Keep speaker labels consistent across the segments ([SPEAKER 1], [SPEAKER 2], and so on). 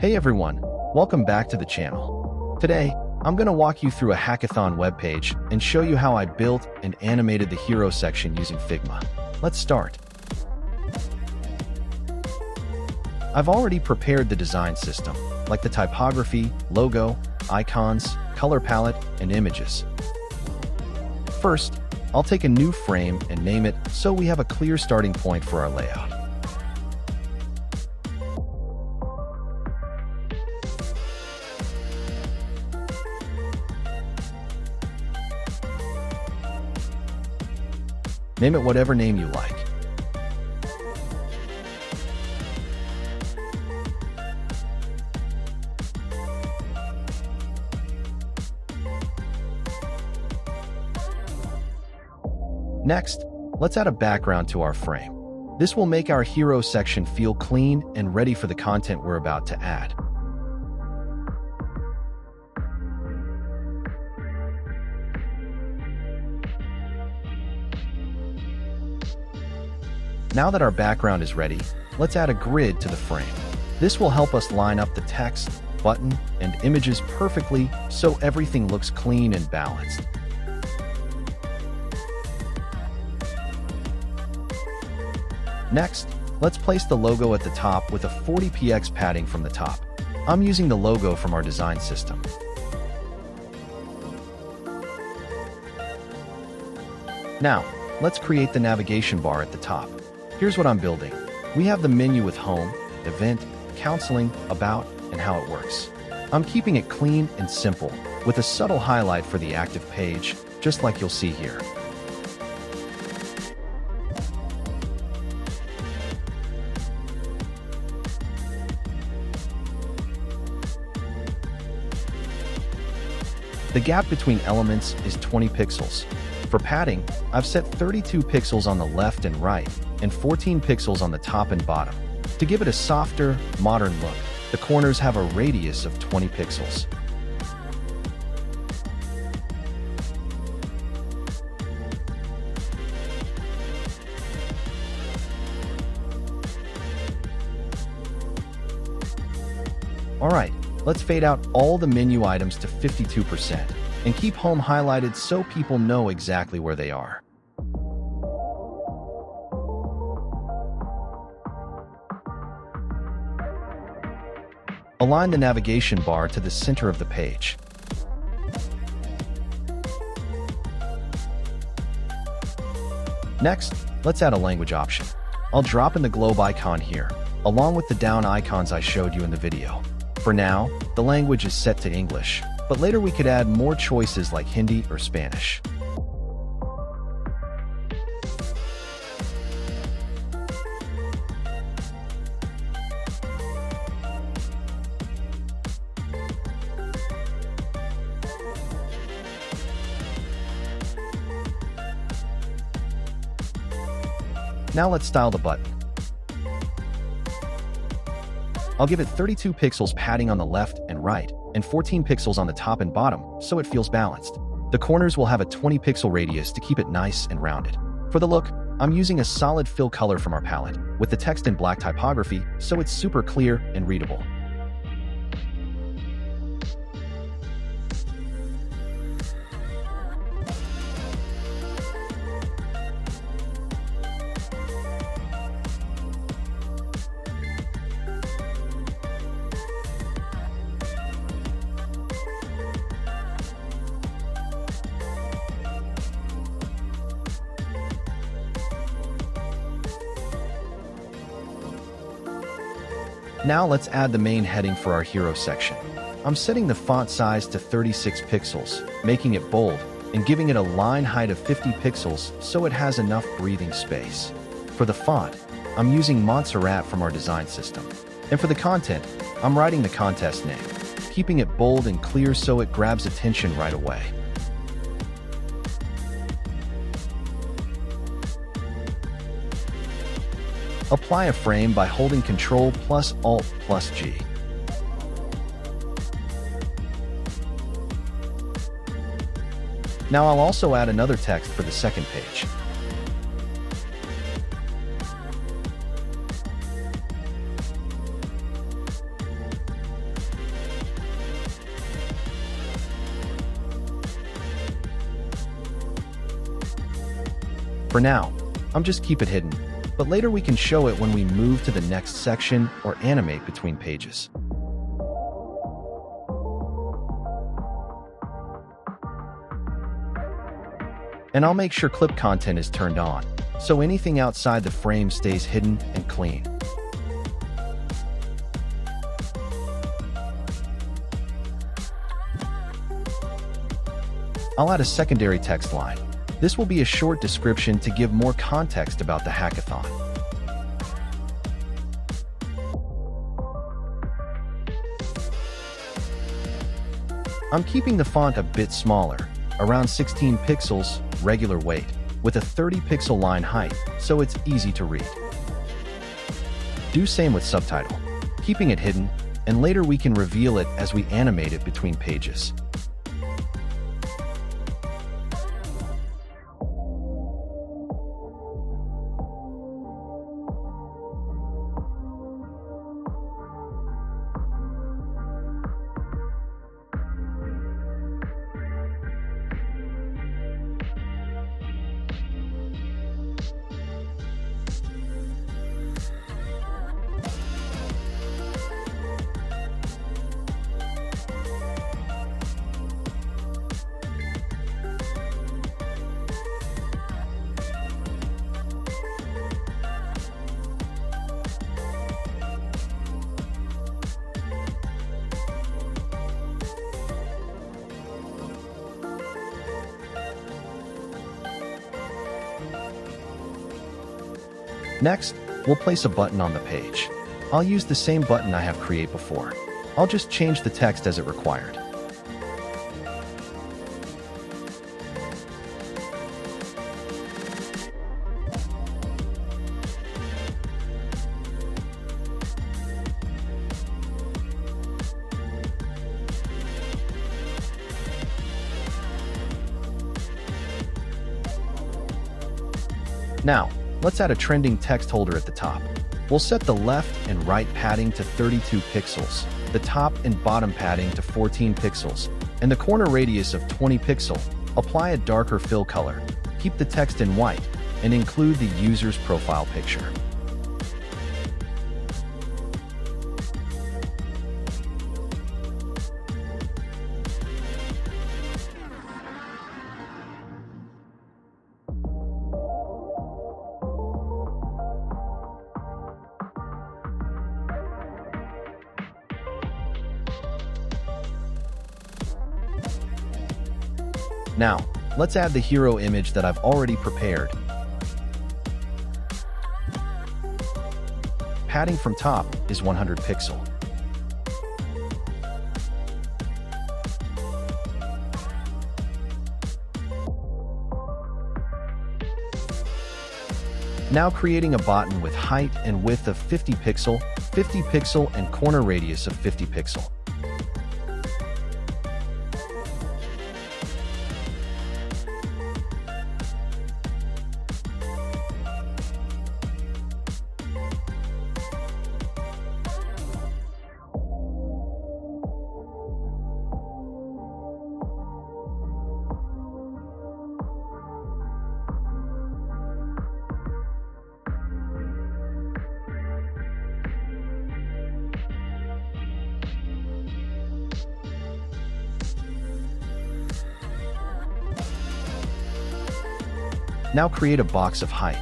[SPEAKER 1] Hey everyone, welcome back to the channel. Today, I'm going to walk you through a hackathon webpage and show you how I built and animated the hero section using Figma. Let's start. I've already prepared the design system, like the typography, logo, icons, color palette, and images. First, I'll take a new frame and name it so we have a clear starting point for our layout. Name it whatever name you like. Next, let's add a background to our frame. This will make our hero section feel clean and ready for the content we're about to add. Now that our background is ready, let's add a grid to the frame. This will help us line up the text, button, and images perfectly so everything looks clean and balanced. Next, let's place the logo at the top with a 40px padding from the top. I'm using the logo from our design system. Now, let's create the navigation bar at the top. Here's what I'm building. We have the menu with home, event, counseling, about, and how it works. I'm keeping it clean and simple, with a subtle highlight for the active page, just like you'll see here. The gap between elements is 20 pixels. For padding, I've set 32 pixels on the left and right, and 14 pixels on the top and bottom. To give it a softer, modern look, the corners have a radius of 20 pixels. Alright, let's fade out all the menu items to 52%, and keep home highlighted so people know exactly where they are. Align the navigation bar to the center of the page. Next, let's add a language option. I'll drop in the globe icon here, along with the down icons I showed you in the video. For now, the language is set to English, but later we could add more choices like Hindi or Spanish. Now let's style the button. I'll give it 32 pixels padding on the left and right, and 14 pixels on the top and bottom, so it feels balanced. The corners will have a 20 pixel radius to keep it nice and rounded. For the look, I'm using a solid fill color from our palette, with the text in black typography, so it's super clear and readable. Now let's add the main heading for our hero section. I'm setting the font size to 36 pixels, making it bold, and giving it a line height of 50 pixels so it has enough breathing space. For the font, I'm using Montserrat from our design system. And for the content, I'm writing the contest name, keeping it bold and clear so it grabs attention right away. Apply a frame by holding Ctrl plus Alt plus G. Now I'll also add another text for the second page. For now, I'm just keep it hidden, but later we can show it when we move to the next section or animate between pages. And I'll make sure clip content is turned on, so anything outside the frame stays hidden and clean. I'll add a secondary text line. This will be a short description to give more context about the hackathon. I'm keeping the font a bit smaller, around 16 pixels, regular weight, with a 30 pixel line height, so it's easy to read. Do same with subtitle, keeping it hidden, and later we can reveal it as we animate it between pages. Next, we'll place a button on the page. I'll use the same button I have created before. I'll just change the text as it required. Now, let's add a trending text holder at the top. We'll set the left and right padding to 32 pixels, the top and bottom padding to 14 pixels, and the corner radius of 20 pixel. Apply a darker fill color, keep the text in white, and include the user's profile picture. Now, let's add the hero image that I've already prepared. Padding from top is 100 pixel. Now creating a button with height and width of 50 pixel and corner radius of 50 pixel. Now create a box of height,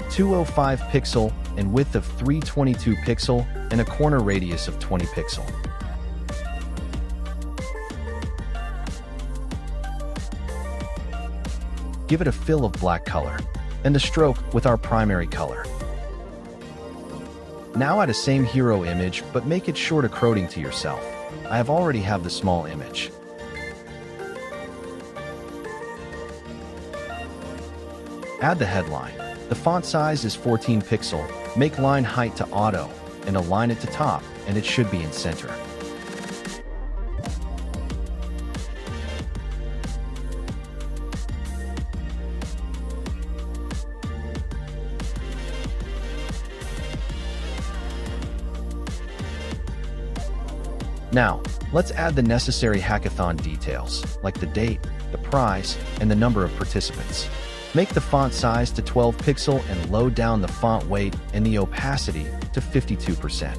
[SPEAKER 1] 205 pixel and width of 322 pixel and a corner radius of 20 pixel. Give it a fill of black color and the stroke with our primary color. Now add a same hero image but make it short according to yourself. I have already have the small image. Add the headline. The font size is 14 pixel. Make line height to auto and align it to top, and it should be in center. Now, let's add the necessary hackathon details, like the date, the prize, and the number of participants. Make the font size to 12 pixel and load down the font weight and the opacity to 52%.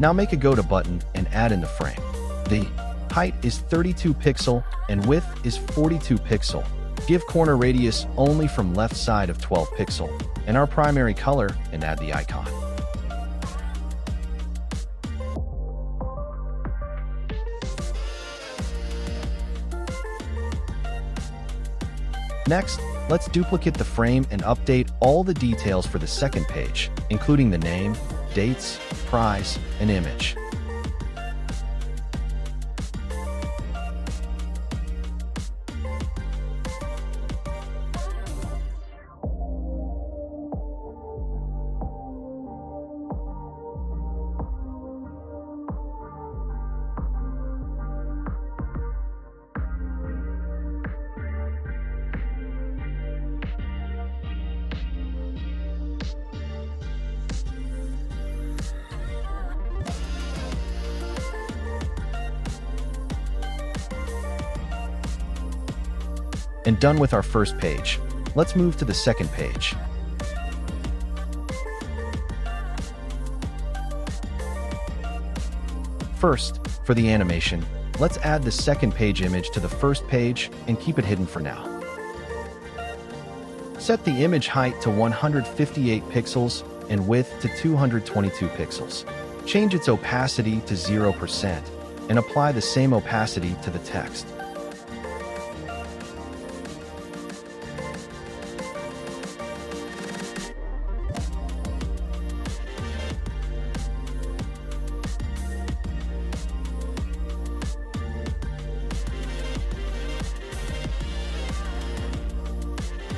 [SPEAKER 1] Now make a go to button and add in the frame. The height is 32 pixel and width is 42 pixel. Give corner radius only from left side of 12 pixel and our primary color and add the icon. Next, let's duplicate the frame and update all the details for the second page, including the name, dates, price, and image. And done with our first page. Let's move to the second page. First, for the animation, let's add the second page image to the first page and keep it hidden for now. Set the image height to 158 pixels and width to 222 pixels. Change its opacity to 0% and apply the same opacity to the text.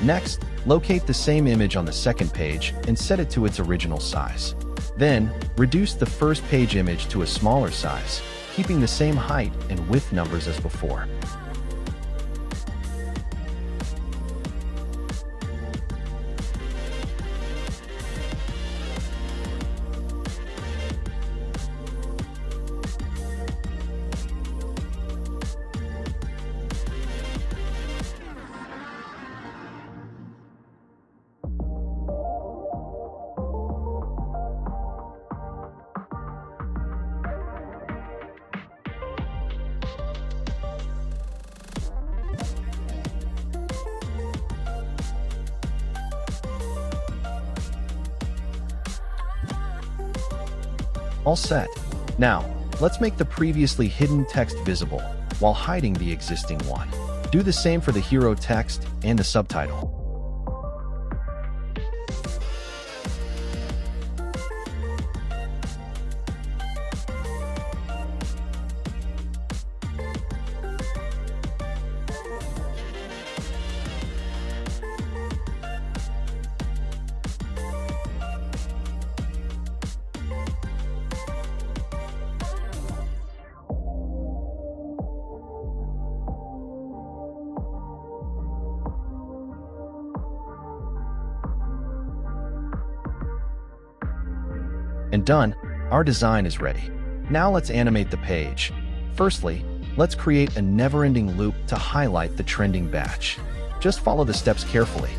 [SPEAKER 1] Next, locate the same image on the second page and set it to its original size. Then, reduce the first page image to a smaller size, keeping the same height and width numbers as before. All set. Now, let's make the previously hidden text visible while hiding the existing one. Do the same for the hero text and the subtitle. And done, our design is ready. Now let's animate the page. Firstly, let's create a never-ending loop to highlight the trending batch. Just follow the steps carefully.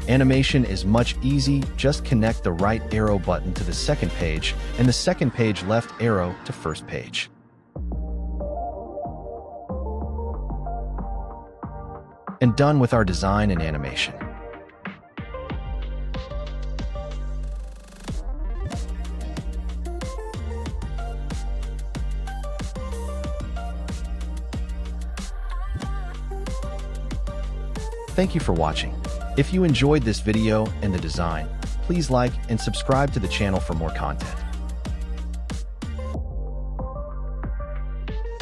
[SPEAKER 1] Animation is much easy, just connect the right arrow button to the second page and the second page left arrow to first page. And done with our design and animation. Thank you for watching. If you enjoyed this video and the design, please like and subscribe to the channel for more content.